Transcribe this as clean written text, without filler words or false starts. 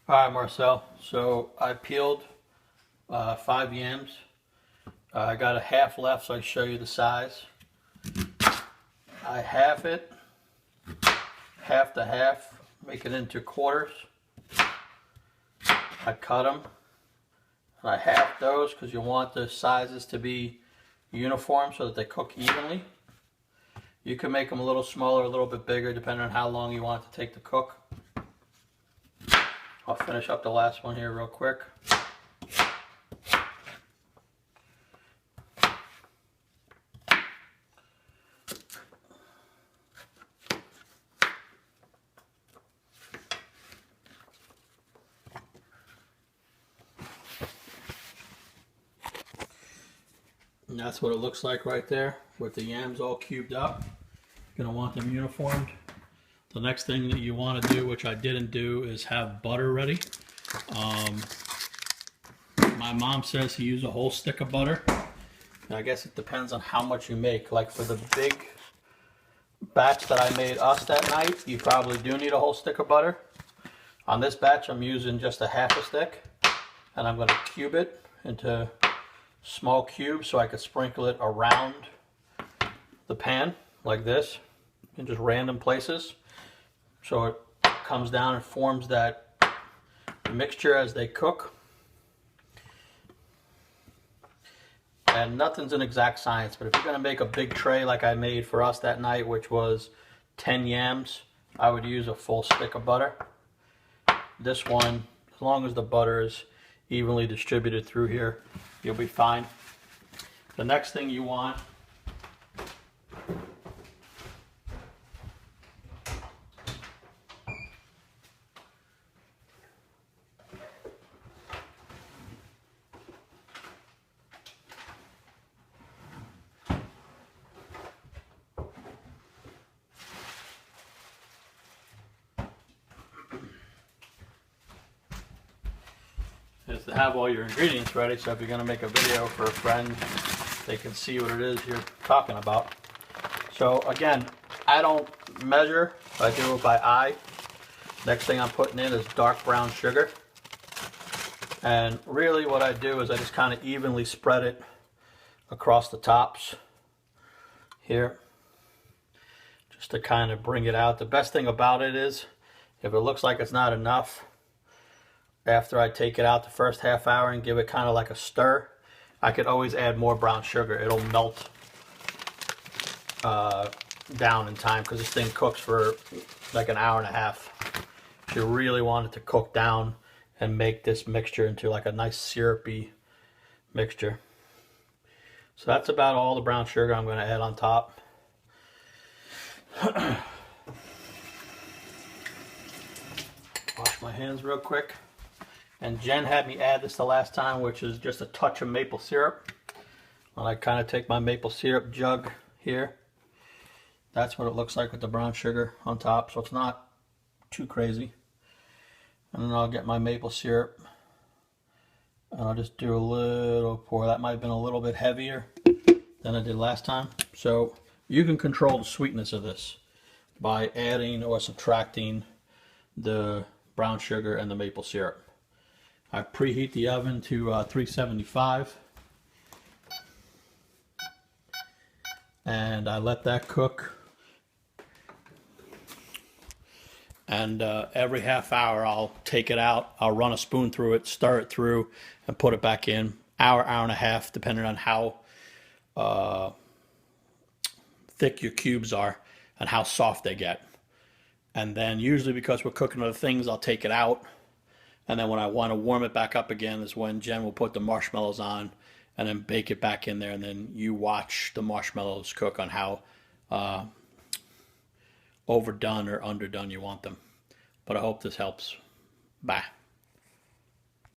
Alright, Marcel, so I peeled 5 yams. I got a half left, so I can show you the size. I half it, half to half, make it into quarters. I cut them, and I half those because you want the sizes to be uniform so that they cook evenly. You can make them a little smaller, a little bit bigger, depending on how long you want it to take to cook. I'll finish up the last one here real quick. And that's what it looks like right there with the yams all cubed up. You're going to want them uniformed. The next thing that you want to do, which I didn't do, is have butter ready. My mom says to use a whole stick of butter. And I guess it depends on how much you make. Like for the big batch that I made us that night, you probably do need a whole stick of butter. On this batch, I'm using just a half a stick. And I'm going to cube it into small cubes so I could sprinkle it around the pan like this in just random places. So it comes down and forms that mixture as they cook. And nothing's an exact science, but if you're going to make a big tray like I made for us that night, which was 10 yams, I would use a full stick of butter. This one, as long as the butter is evenly distributed through here, you'll be fine. The next thing you want is to have all your ingredients ready, so if you're going to make a video for a friend, they can see what it is you're talking about. So again, I don't measure, I do it by eye. Next thing I'm putting in is dark brown sugar. And really what I do is I just kind of evenly spread it across the tops here, just to kind of bring it out. The best thing about it is, if it looks like it's not enough, after I take it out the first half hour and give it kind of like a stir, I could always add more brown sugar. It'll melt down in time, because this thing cooks for like an hour and a half. If you really want it to cook down and make this mixture into like a nice syrupy mixture. So that's about all the brown sugar I'm going to add on top. Wash my hands real quick. And Jen had me add this the last time, which is just a touch of maple syrup. When I kind of take my maple syrup jug here, that's what it looks like with the brown sugar on top, so it's not too crazy. And then I'll get my maple syrup, and I'll just do a little pour. That might have been a little bit heavier than I did last time. So you can control the sweetness of this by adding or subtracting the brown sugar and the maple syrup. I preheat the oven to 375, and I let that cook. And every half hour I'll take it out, I'll run a spoon through it, stir it through, and put it back in. Hour, hour and a half, depending on how thick your cubes are and how soft they get. And then usually, because we're cooking other things, I'll take it out. And then when I want to warm it back up again is when Jen will put the marshmallows on and then bake it back in there. And then you watch the marshmallows cook on how overdone or underdone you want them. But I hope this helps. Bye.